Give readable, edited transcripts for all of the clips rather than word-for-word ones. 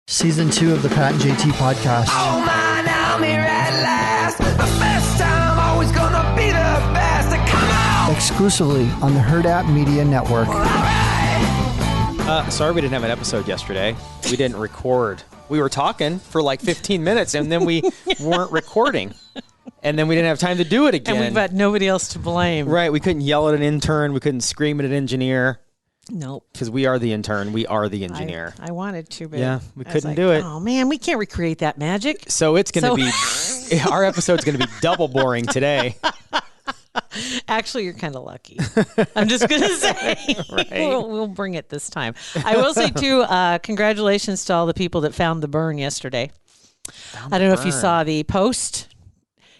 Season 2 of the Pat and JT podcast. Oh man, I'm here at last. The first time, always gonna be the best. Come on! Exclusively on the Hurrdat Media Network. Sorry we didn't have an episode yesterday. We didn't record. We were talking for like 15 minutes and then we weren't recording. And then we didn't have time to do it again. And we've got nobody else to blame. Right. We couldn't yell at an intern. We couldn't scream at an engineer. Nope. Because we are the intern. We are the engineer. I wanted to, but yeah, we couldn't do it. Oh, man, we can't recreate that magic. So it's going to be, our episode's going to be double boring today. Actually, you're kind of lucky. I'm just going to say. Right. We'll bring it this time. I will say, too, congratulations to all the people that found the burn yesterday. I don't know if you saw the post.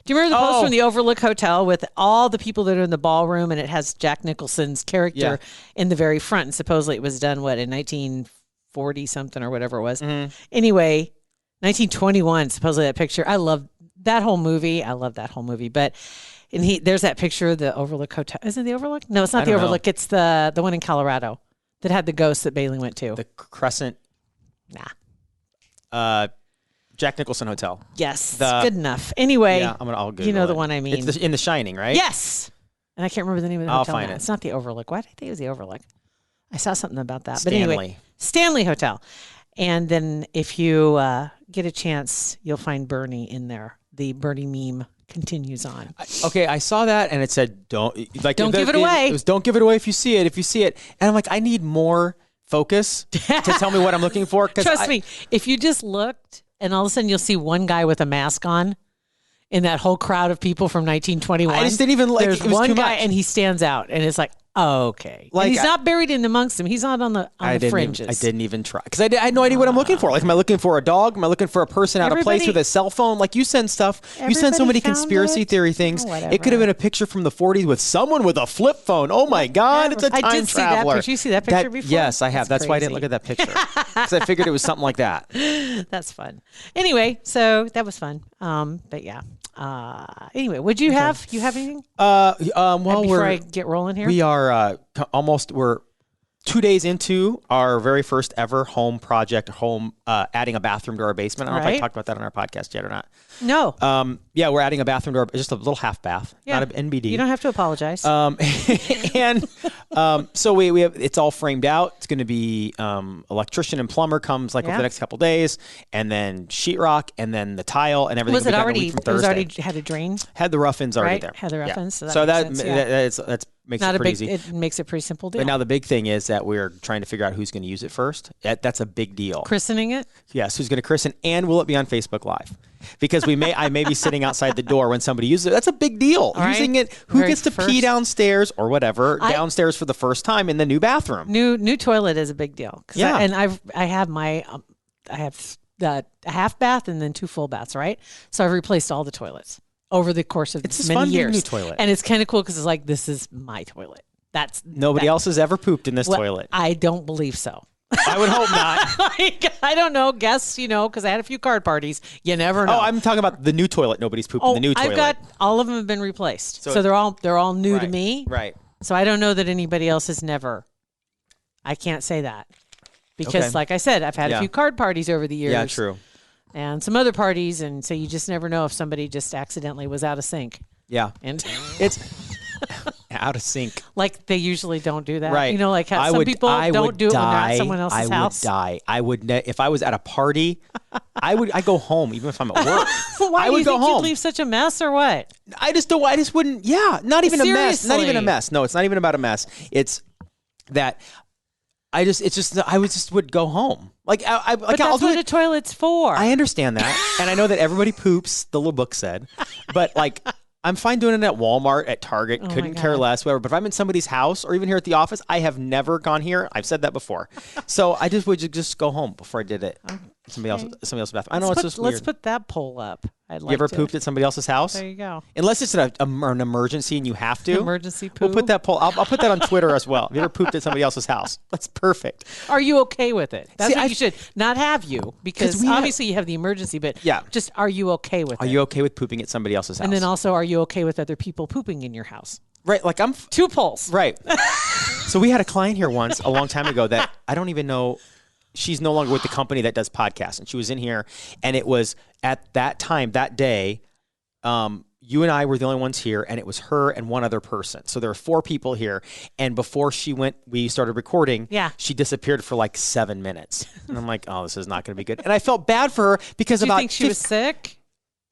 Do you remember the post from the Overlook Hotel with all the people that are in the ballroom, and it has Jack Nicholson's character in the very front, and supposedly it was done, in 1940-something or whatever it was. Mm-hmm. Anyway, 1921, supposedly that picture. I love that whole movie. But there's that picture of the Overlook Hotel. Isn't it the Overlook? No, it's not the Overlook. It's the one in Colorado that had the ghost that Bailey went to. The Crescent. Nah. Jack Nicholson Hotel. Yes, good enough. Anyway, I'll Google you know it. the one I mean. It's in The Shining, right? Yes. And I can't remember the name of the hotel. I'll find it. It's not the Overlook. Why did I think it was the Overlook? I saw something about that. Stanley. But anyway, Stanley Hotel. And then if you get a chance, you'll find Bernie in there. The Bernie meme continues on. I saw that and it said, don't give it away. It was, don't give it away if you see it. And I'm like, I need more focus to tell me what I'm looking for. Trust me, if you just looked, and all of a sudden you'll see one guy with a mask on in that whole crowd of people from 1921. I just didn't even like. There's it was one too guy, much. and he stands out, and it's like, oh, okay. And he's not buried in amongst them. He's not on the fringes. I didn't even try because I had no idea what I'm looking for. Like, am I looking for a dog? Am I looking for a person out of place with a cell phone? Like, you send stuff. You send so many conspiracy theory things. It could have been a picture from the 40s with someone with a flip phone. Oh my God, it's a time traveler. I did see that picture. You see that picture before? Yes, I have. That's why I didn't look at that picture because I figured it was something like that. That's fun. Anyway, so that was fun. But yeah. Anyway, would you have anything? Before I get rolling here, we are we're 2 days into our very first ever home project, adding a bathroom to our basement. I don't know if I talked about that on our podcast yet or not. No. We're adding a bathroom to just a little half bath, not an NBD. You don't have to apologize. So we have, it's all framed out. It's going to be electrician and plumber comes over the next couple days, and then sheetrock, and then the tile and everything. Was it already? From It was already had a drain. Had the rough ends already there. Had the rough ends. So that makes sense, makes not it pretty easy. It makes it a pretty simple deal. But now the big thing is that we're trying to figure out who's going to use it first. That's a big deal. Christening it? Yes, who's going to christen, and will it be on Facebook Live? Because I may be sitting outside the door when somebody uses it. That's a big deal. All Using it, who gets to pee downstairs or whatever, downstairs for the first time in the new bathroom. New toilet is a big deal. Yeah. I have a half bath and then 2 full baths, right? So I've replaced all the toilets over the course of many years. New toilet. And it's kind of cool because it's like, this is my toilet. Nobody else has ever pooped in this toilet. I don't believe so. I would hope not. I don't know. Guess, because I had a few card parties. You never know. Oh, I'm talking about the new toilet. Nobody's pooped in the new toilet. I've got all of them have been replaced. So they're all new to me. Right. So I don't know that anybody else has never. I can't say that. Because like I said, I've had a few card parties over the years. Yeah, true. And some other parties, and so you just never know if somebody just accidentally was out of sync. Yeah. And it's out of sync. Like they usually don't do that. Right. Like how some people don't do it when they're at someone else's house. I would die. If I was at a party, I'd go home even if I'm at work. Why I would do you go think home. You'd leave such a mess or what? I just wouldn't. Yeah. Not even Seriously. a mess. Not even a mess. No, it's not even about a mess. It's that I would go home. But that's what a toilet's for. I understand that. And I know that everybody poops, the little book said. But I'm fine doing it at Walmart, at Target, couldn't care less, whatever. But if I'm in somebody's house or even here at the office, I have never gone here. I've said that before. So I would just go home before I did it. Somebody else's bathroom. I know it's just weird. Let's put that poll up. You ever pooped at somebody else's house? There you go. Unless it's an emergency and you have to. Emergency poop. We'll put that poll. I'll put that on Twitter as well. Have you ever pooped at somebody else's house? That's perfect. Are you okay with it? That's what you should not have you because obviously you have the emergency, but just are you okay with it? Are you okay with pooping at somebody else's house? And then also, are you okay with other people pooping in your house? Right. Like I'm 2 polls. Right. So we had a client here once a long time ago that I don't even know. she's no longer with the company that does podcasts, and she was in here, and it was at that time, that day, you and I were the only ones here, and it was her and one other person. So there were 4 people here, and before we started recording, she disappeared for like 7 minutes. And I'm like, oh, this is not going to be good. And I felt bad for her because Do you think she was sick?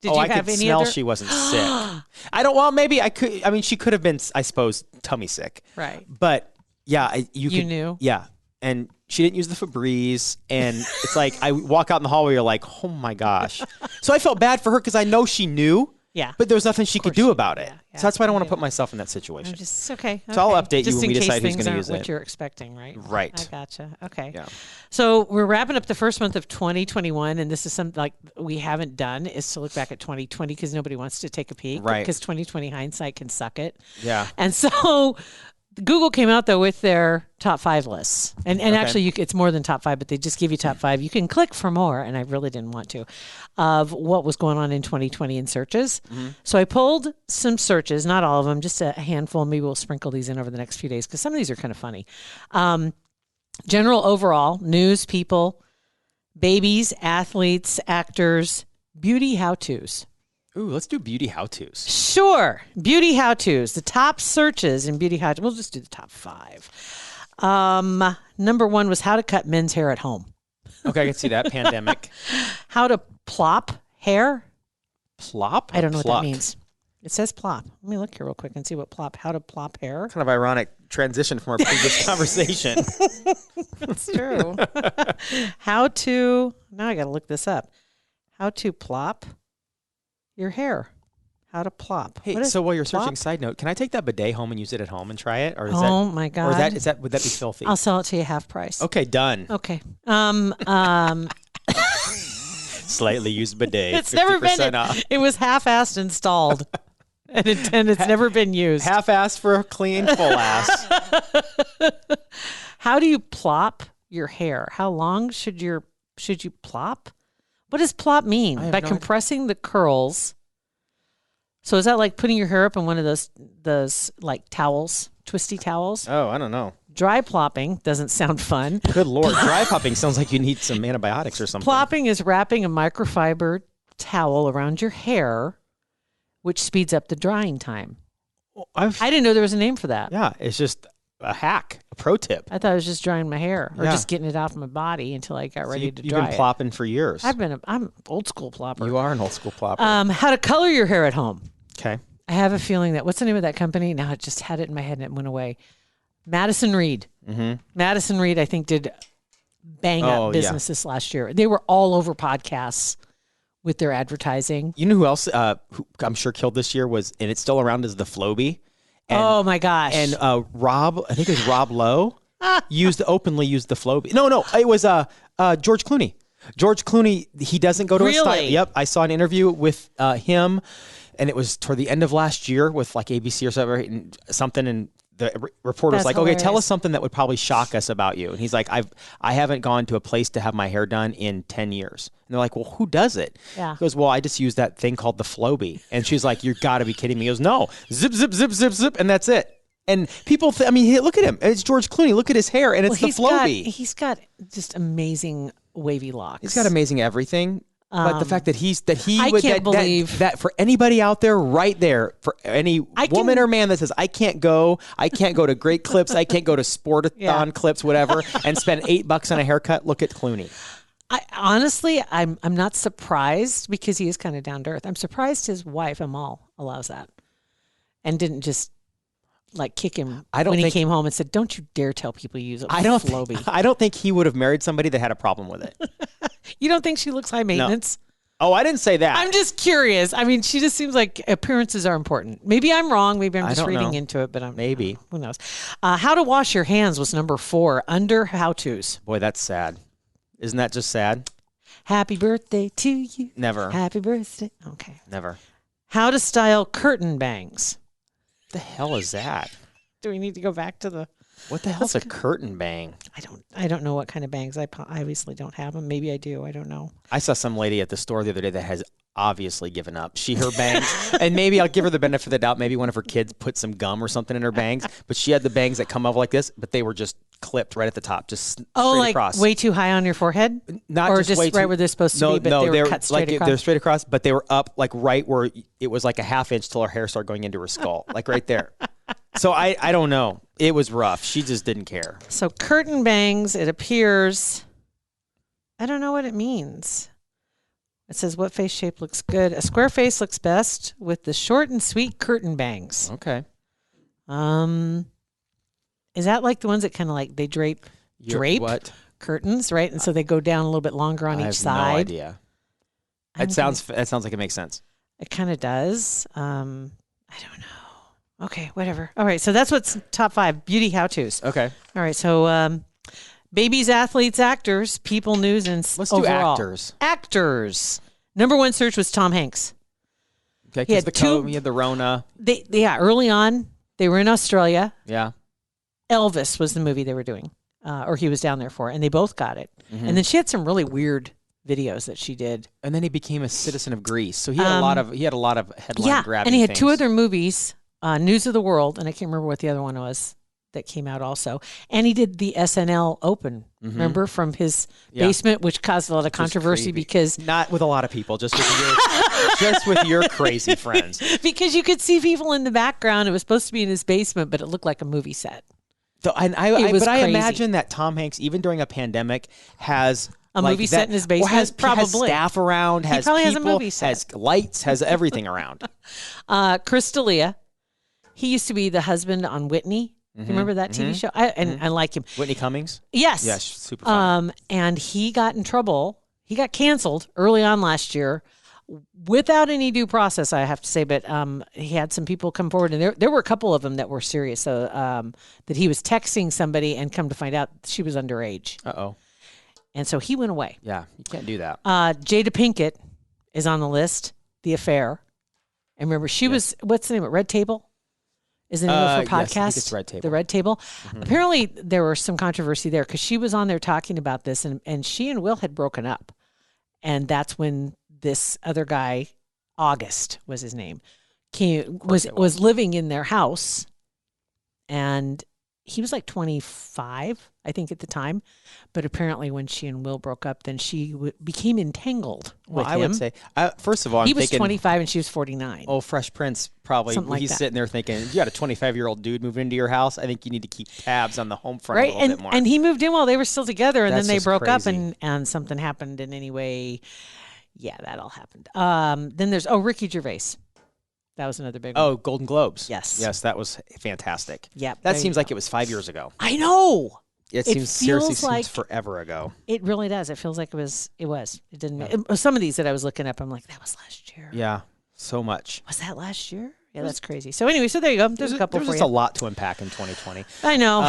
Did you I have could any smell other? she wasn't sick. Maybe I could. I mean, she could have been, I suppose, tummy sick. Right. But yeah, you knew. Yeah. And she didn't use the Febreze. And it's like, I walk out in the hallway, you're like, oh my gosh. So I felt bad for her because I know she knew. Yeah. But there was nothing she could do about it. Yeah. So that's why I don't want to put myself in that situation. I'm just okay. So I'll update you when we decide who's going to use what it. you're expecting, right? Right. I gotcha. Okay. Yeah. So we're wrapping up the first month of 2021, and this is something like we haven't done is to look back at 2020 because nobody wants to take a peek. Right. Because 2020 hindsight can suck it. Yeah. And so Google came out though with their top 5 lists, and actually it's more than top 5, but they just give you top 5. You can click for more, and I really didn't want to, of what was going on in 2020 in searches. So I pulled some searches, not all of them, just a handful. Maybe we'll sprinkle these in over the next few days because some of these are kind of funny. General overall news, people, babies, athletes, actors, beauty how-tos. Ooh, let's do beauty how-tos. Sure. Beauty how-tos. The top searches in beauty how-tos. We'll just do the top 5. Number 1 was how to cut men's hair at home. Okay, I can see that. Pandemic. How to plop hair. Plop? I don't know pluck? what that means. It says plop. Let me look here real quick and see what plop. How to plop hair. Kind of ironic transition from our previous conversation. It's true. How to, now I got to look this up. How to plop your hair. How to plop. Hey, so while you're searching, side note, can I take that bidet home and use it at home and try it? Or is my God. Or would that be filthy? I'll sell it to you half price. Okay, done. Okay. Slightly used bidet. It's never been. Off. It was half-assed installed, and it's never been used. Half-assed for a clean, full ass. How do you plop your hair? How long should you plop? What does plop mean? By compressing the curls. So is that like putting your hair up in one of those like towels, twisty towels? Oh, I don't know. Dry plopping doesn't sound fun. Good Lord. Dry popping sounds like you need some antibiotics or something. Plopping is wrapping a microfiber towel around your hair, which speeds up the drying time. Well, I didn't know there was a name for that. Yeah, it's just a hack, a pro tip. I thought it was just drying my hair or just getting it off my body until I got ready to dry it. You've been plopping for years. I'm old school plopper. You are an old school plopper. How to color your hair at home. Okay. I have a feeling that, what's the name of that company? Now I just had it in my head and it went away. Madison Reed. Mm-hmm. Madison Reed, I think, did bang up business this last year. They were all over podcasts with their advertising. You know who else who I'm sure killed this year was, and it's still around, is the Flowbee. And, oh my gosh. And Rob, I think it was Rob Lowe, openly used the Flowbee. No, it was George Clooney. George Clooney, he doesn't go to a style. Yep, I saw an interview with him, and it was toward the end of last year with like ABC or something, and the reporter's That's like, hilarious. okay, tell us something that would probably shock us about you. And he's like, I haven't gone to a place to have my hair done in 10 years. And they're like, well, who does it? Yeah. He goes, well, I just use that thing called the Flowbee. And she's like, you got to be kidding me. He goes, no, zip, zip, zip, zip, zip, and that's it. And people, look at him. It's George Clooney. Look at his hair, and it's the Flowbee. He's got just amazing wavy locks. He's got amazing everything. But the fact that I can't believe that for anybody out there, right there, for any woman or man that says I can't go to Great Clips, I can't go to Sportathon Clips, whatever, and spend $8 on a haircut. Look at Clooney. Honestly, I'm not surprised because he is kind of down to earth. I'm surprised his wife Amal allows that, and didn't just like kick him when he came home and said, "Don't you dare tell people you use a Flowbee." I don't think he would have married somebody that had a problem with it. You don't think she looks high maintenance? No. Oh, I didn't say that. I'm just curious. I mean, she just seems like appearances are important. Maybe I'm wrong. Maybe I'm just reading into it, but maybe. Who knows? How to wash your hands was number 4 under how-tos. Boy, that's sad. Isn't that just sad? Happy birthday to you. Never. Happy birthday. Okay. Never. How to style curtain bangs. What the hell is that? Do we need to go back to the... What the hell's a curtain bang? I don't know what kind of bangs. I obviously don't have them. Maybe I do. I don't know. I saw some lady at the store the other day that has obviously given up. Her bangs, and maybe I'll give her the benefit of the doubt. Maybe one of her kids put some gum or something in her bangs, but she had the bangs that come up like this, but they were just clipped right at the top, just straight across. Way too high on your forehead? Not or just way right too, where they're supposed to be, but they were cut straight across? They're straight across, but they were up like right where it was like a half inch till her hair started going into her skull, like right there. So I don't know. It was rough. She just didn't care. So curtain bangs, it appears, I don't know what it means. It says, what face shape looks good? A square face looks best with the short and sweet curtain bangs. Okay. Is that like the ones that kind of like they drape what? curtains, right? And so they go down a little bit longer on each side. I have no idea. That sounds like it makes sense. It kind of does. I don't know. Okay, whatever. All right, so that's what's top 5 beauty how-tos. Okay. All right, so babies, athletes, actors, people, news, and Let's overall. do actors. Actors. Number 1 search was Tom Hanks. Okay, because he had the Rona. Early on, they were in Australia. Yeah. Elvis was the movie they were doing, or he was down there for, and they both got it. Mm-hmm. And then she had some really weird videos that she did. And then he became a citizen of Greece, so he had a lot of headline grabbing. And he had things. 2 other movies, News of the World, and I can't remember what the other one was that came out also. And he did the SNL Open, remember, from his basement, which caused a lot of controversy because not with a lot of people, just with your crazy friends. Because you could see people in the background. It was supposed to be in his basement, but it looked like a movie set. So, I imagine that Tom Hanks, even during a pandemic, has a movie set in his basement. Has staff around. Has probably people, has a movie set. Has lights. Has everything around. Chris D'Elia, he used to be the husband on Whitney. Do you remember that TV show? I like him. Whitney Cummings? Yes. Yes, super fun. And he got in trouble. He got canceled early on last year without any due process, I have to say. But he had some people come forward, and there were a couple of them that were serious. So that he was texting somebody and come to find out she was underage. Uh-oh. And so he went away. Yeah, you can't do that. Jada Pinkett is on the list, The Affair. And remember, she was, what's the name of it? Red Table? Is the name of her podcast? Yes, I think it's Red Table. The Red Table. Mm-hmm. Apparently, there was some controversy there because she was on there talking about this, and she and Will had broken up. And that's when this other guy, August was his name, was living in their house. And he was like 25, I think, at the time. But apparently when she and Will broke up, then she became entangled with him. I would say, first of all, he was 25 and she was 49. Oh, Fresh Prince probably. He's sitting there thinking, you got a 25-year-old dude moving into your house. I think you need to keep tabs on the home front a little bit more. And he moved in while they were still together, and then they broke up, crazy. and something happened. And anyway, yeah, that all happened. Then there's, Ricky Gervais. That was another big one. Oh, Golden Globes. Yes. Yes, that was fantastic. Yeah. That seems like it was 5 years ago. I know. It seriously seems forever ago. It really does. It feels like it was. It didn't. Some of these that I was looking up, I'm like, that was last year. Yeah, so much. Was that last year? Yeah, that's crazy. So anyway, there you go. There's a couple. There's for just you. a lot to unpack in 2020. I know.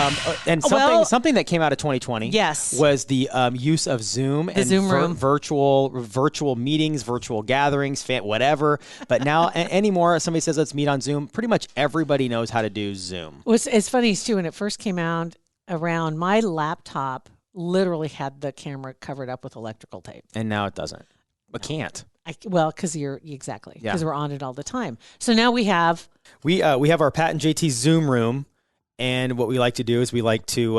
And something that came out of 2020. Yes. Was the use of Zoom and Zoom room. virtual meetings, virtual gatherings, whatever. But now anymore, somebody says let's meet on Zoom. Pretty much everybody knows how to do Zoom. It's funny too. When it first came out, around my laptop, literally had the camera covered up with electrical tape, and now it doesn't. It can't. Because because we're on it all the time. So now we have our Pat and JT Zoom room, and what we like to do is we like to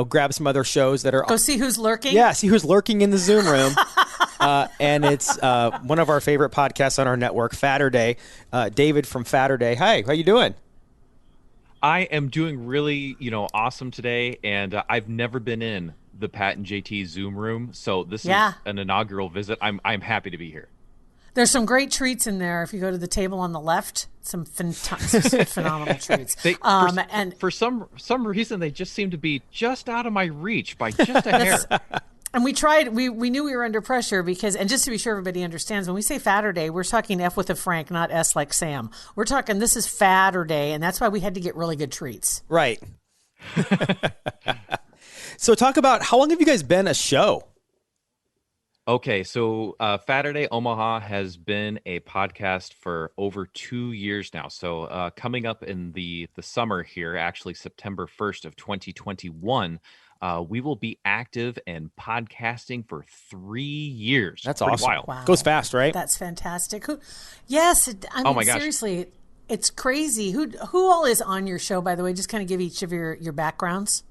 grab some other shows that are go see who's lurking. Yeah, see who's lurking in the Zoom room. And it's one of our favorite podcasts on our network, Faturday. David from Faturday. Hi, how you doing? I am doing really, awesome today, and I've never been in the Pat and JT Zoom room, so this is an inaugural visit. I'm happy to be here. There's some great treats in there. If you go to the table on the left, some phenomenal treats. For some reason, they just seem to be just out of my reach by just a hair. And we tried, we knew we were under pressure because, and just to be sure everybody understands, when we say Faturday, we're talking F with a Frank, not S like Sam. We're talking, this is Faturday, and that's why we had to get really good treats. Right. So talk about, how long have you guys been a show? Okay, so Faturday Omaha has been a podcast for over 2 years now. So coming up in the summer here, actually September 1st of 2021, we will be active and podcasting for 3 years. That's Pretty awesome. wild. Wow. Goes fast, right? That's fantastic. Yes, I mean, my gosh. seriously, it's crazy. Who all is on your show, by the way? Just kind of give each of your backgrounds.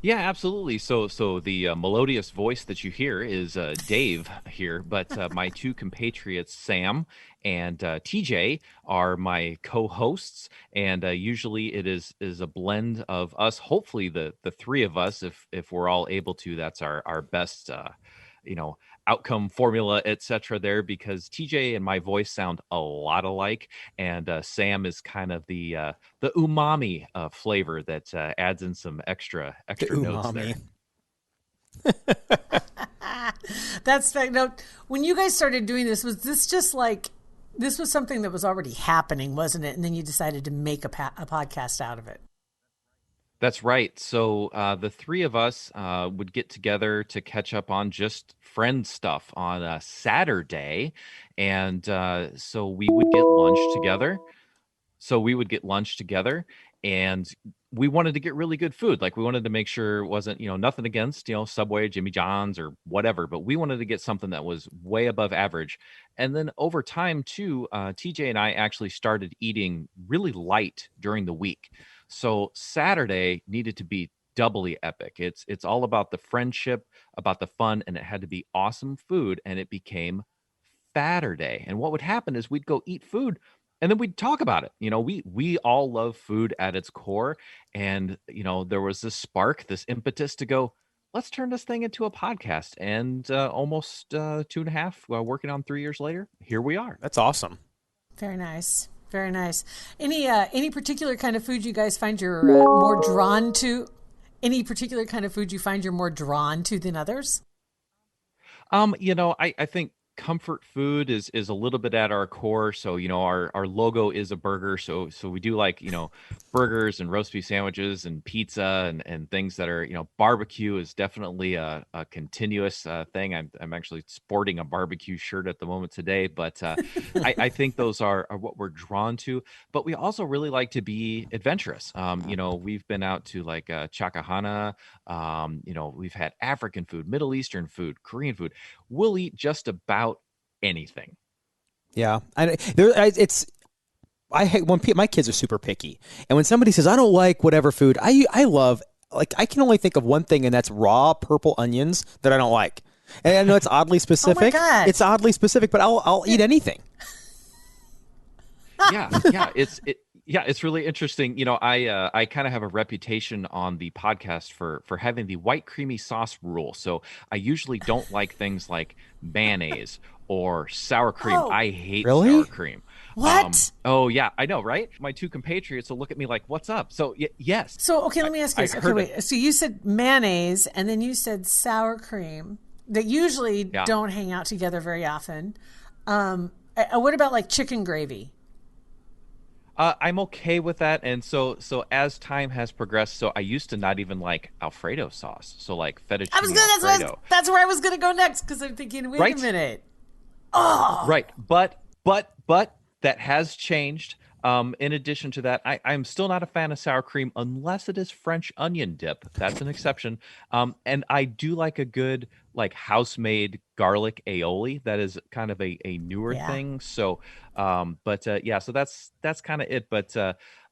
Yeah, absolutely. So the melodious voice that you hear is Dave here, but my two compatriots, Sam and TJ, are my co-hosts, and usually it is a blend of us. Hopefully, the three of us, if we're all able to, that's our best, outcome formula, etc. There, because TJ and my voice sound a lot alike, and Sam is kind of the umami flavor that adds in some extra notes there. That's no. When you guys started doing this, was this just like this was something that was already happening, wasn't it? And then you decided to make a podcast out of it. That's right. So the three of us would get together to catch up on just friend stuff on a Saturday. And so we would get lunch together. And we wanted to get really good food. Like, we wanted to make sure it wasn't, nothing against, Subway, Jimmy John's or whatever, but we wanted to get something that was way above average. And then over time too, TJ and I actually started eating really light during the week. So Saturday needed to be doubly epic. It's all about the friendship, about the fun, and it had to be awesome food, and it became Faturday. And what would happen is we'd go eat food and then we'd talk about it. We all love food at its core, and there was this spark, this impetus to go, let's turn this thing into a podcast. And almost 2.5, working on 3 years later, here we are. That's awesome. Very nice. Very nice. Any particular kind of food you guys find you're more drawn to? Any particular kind of food you find you're more drawn to than others? I think comfort food is a little bit at our core. So, our logo is a burger. So we do like, burgers and roast beef sandwiches and pizza and things that are, barbecue is definitely a continuous thing. I'm actually sporting a barbecue shirt at the moment today, but I think those are what we're drawn to. But we also really like to be adventurous. We've been out to like Chakahana. We've had African food, Middle Eastern food, Korean food. We'll eat just about anything. Yeah, I hate when my kids are super picky, and when somebody says I don't like whatever food, I love, like, I can only think of one thing, and that's raw purple onions that I don't like. And I know it's oddly specific. Oh my God. It's oddly specific, but I'll eat anything. Yeah, it's really interesting. I kind of have a reputation on the podcast for having the white creamy sauce rule. So I usually don't like things like mayonnaise or sour cream. Oh. I hate Really? sour cream. What? Oh yeah, I know, right? My two compatriots will look at me like, "What's up?" So yes. So okay, let me ask you this. I Okay, heard wait. So you said mayonnaise, and then you said sour cream. That usually don't hang out together very often. What about like chicken gravy? I'm okay with that, and so as time has progressed, so I used to not even like Alfredo sauce, so like fettuccine Alfredo. That's where I was going to go next, because I'm thinking, wait Right? a minute. Oh, Right, but that has changed. In addition to that, I'm still not a fan of sour cream unless it is French onion dip. That's an exception. And I do like a good like house-made garlic aioli. That is kind of a newer thing. So, so that's kind of it. But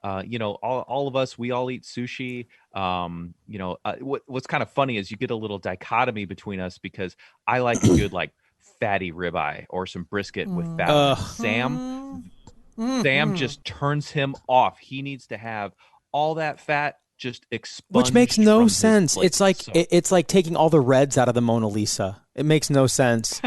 all of us, we all eat sushi. What's kind of funny is you get a little dichotomy between us, because I like a good like fatty ribeye or some brisket with fat. Sam just turns him off. He needs to have all that fat just expunged. Which makes no from his sense. plate. It's like it's like taking all the reds out of the Mona Lisa. It makes no sense.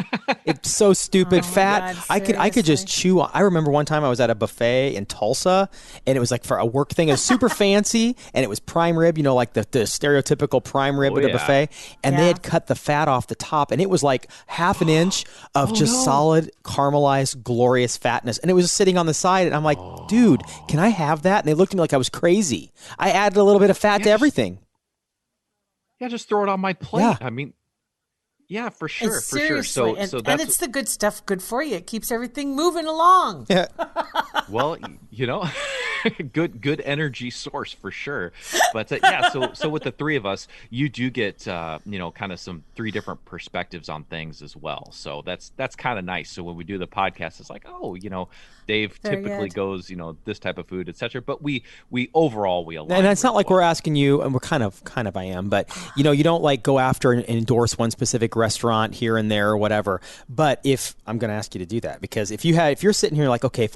It's so stupid. Fat. God, I could just seriously. chew on. I remember one time I was at a buffet in Tulsa, and it was like for a work thing. It was super fancy, and it was prime rib. Like the stereotypical prime rib at a buffet. And they had cut the fat off the top, and it was like half an inch of solid caramelized, glorious fatness. And it was just sitting on the side, and I'm like, dude, can I have that? And they looked at me like I was crazy. I added a little bit of fat to everything. Yeah, just throw it on my plate. Yeah. I mean, yeah, for sure, It's for sure. So seriously, that's and it's the good stuff, good for you. It keeps everything moving along. Yeah. well, good energy source for sure. But yeah, so with the three of us, you do get kind of some three different perspectives on things as well. So that's kind of nice. So when we do the podcast, it's like, oh, Dave Very typically good. goes, this type of food, etc. But we overall we align. And it's not really like well. we're asking you, and we're kind of I am, but you don't like go after and endorse one specific restaurant here and there or whatever. But if I'm going to ask you to do that, because if you're sitting here like, okay,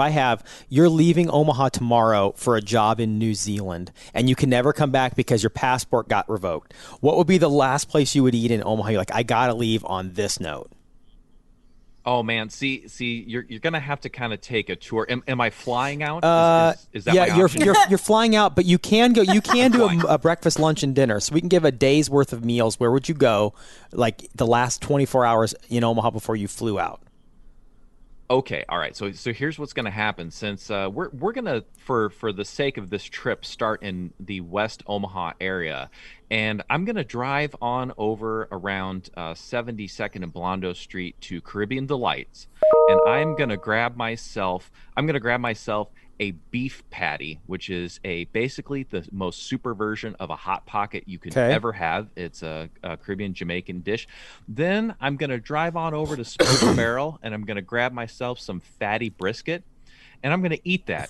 you're leaving Omaha tomorrow for a job in New Zealand and you can never come back because your passport got revoked, what would be the last place you would eat in Omaha? You're like, I got to leave on this note. Oh man, see, you're gonna have to kind of take a tour. Am I flying out? Is that yeah, my option? you're flying out, but you can go. You can do a breakfast, lunch, and dinner. So we can give a day's worth of meals. Where would you go, like the last 24 hours in Omaha before you flew out? Okay, all right. So here's what's going to happen. Since we're going to, for the sake of this trip, start in the West Omaha area, and I'm going to drive on over around 72nd and Blondo Street to Caribbean Delights, and I'm going to grab myself a beef patty, which is basically the most super version of a Hot Pocket you could ever have. It's a Caribbean Jamaican dish. Then I'm going to drive on over to Smoke Barrel, and I'm going to grab myself some fatty brisket, and I'm going to eat that.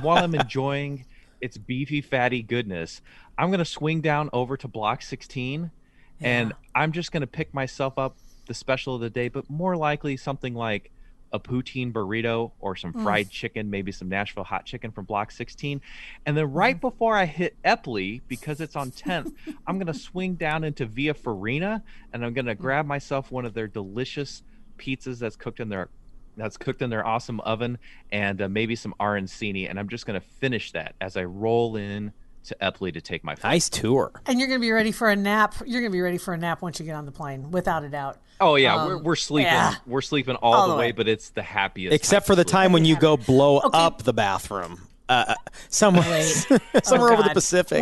While I'm enjoying its beefy, fatty goodness, I'm going to swing down over to Block 16, and I'm just going to pick myself up the special of the day, but more likely something like a poutine burrito or some fried chicken, maybe some Nashville hot chicken from Block 16. And then right before I hit Epley, because it's on 10th, I'm going to swing down into Via Farina, and I'm going to grab myself one of their delicious pizzas that's cooked in their awesome oven, and maybe some arancini. And I'm just going to finish that as I roll in to Epley to take my flight. Nice tour. And you're going to be ready for a nap. You're going to be ready for a nap once you get on the plane, without a doubt. Oh yeah, we're sleeping. yeah. We're sleeping all the way, but it's the happiest. Except for the time when you go blow up the bathroom. Somewhere over the Pacific.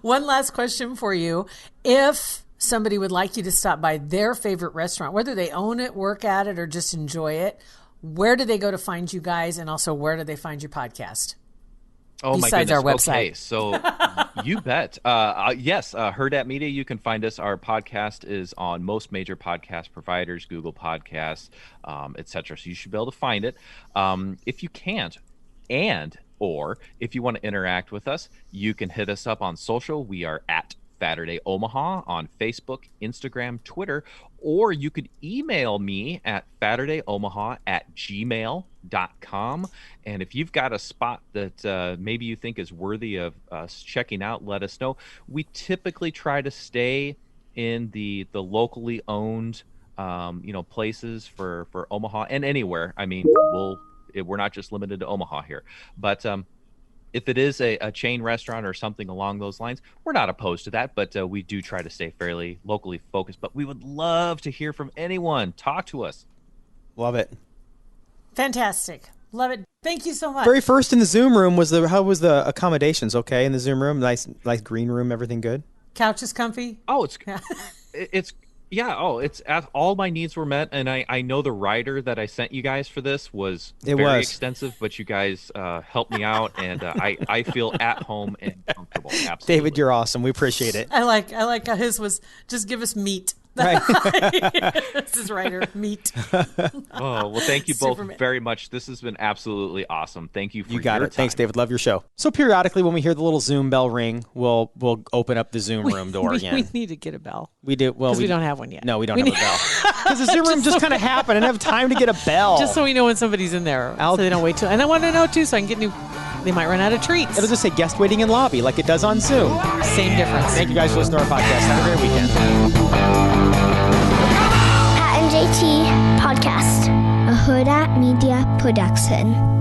One last question for you. If somebody would like you to stop by their favorite restaurant, whether they own it, work at it, or just enjoy it, where do they go to find you guys? And also, where do they find your podcast? Oh, Besides my our goodness. website. Okay, so you bet. Yes, Hurrdat Media, you can find us. Our podcast is on most major podcast providers, Google Podcasts, etc. So you should be able to find it. If you can't, or if you want to interact with us, you can hit us up on social. We are at Faturday Omaha on Facebook, Instagram, Twitter, or you could email me at FaturdayOmaha@gmail.com. And if you've got a spot that maybe you think is worthy of us checking out, let us know. We typically try to stay in the locally owned places for Omaha and anywhere. I mean, we're not just limited to Omaha here, but if it is a chain restaurant or something along those lines, we're not opposed to that, but we do try to stay fairly locally focused. But we would love to hear from anyone. Talk to us. Love it. Fantastic. Love it. Thank you so much. Very first in the Zoom room how was the accommodations? Okay, in the Zoom room, nice green room, everything good. Couch is comfy. Oh, all my needs were met, and I know the rider that I sent you guys for this was very extensive, but you guys helped me out, and I feel at home and comfortable. Absolutely. David, you're awesome. We appreciate it. I like how his was just give us meat. Right. This is rider meat. Oh, well, thank you both very much. This has been absolutely awesome. Thank you for You got your it. Thanks, time. David. Love your show. So periodically when we hear the little Zoom bell ring, we'll open up the Zoom room door again. We need to get a bell. We do. Well, we don't have one yet. No, we don't have a bell. Because the Zoom room just kind of happened. I didn't have time to get a bell. Just so we know when somebody's in there, so they don't wait till. And I want to know too, so I can get new. They might run out of treats. It'll just say guest waiting in lobby, like it does on Zoom. Same difference. Thank you guys for listening to our podcast. Have a great weekend. Pat and JT Podcast, a Hurrdat Media Production.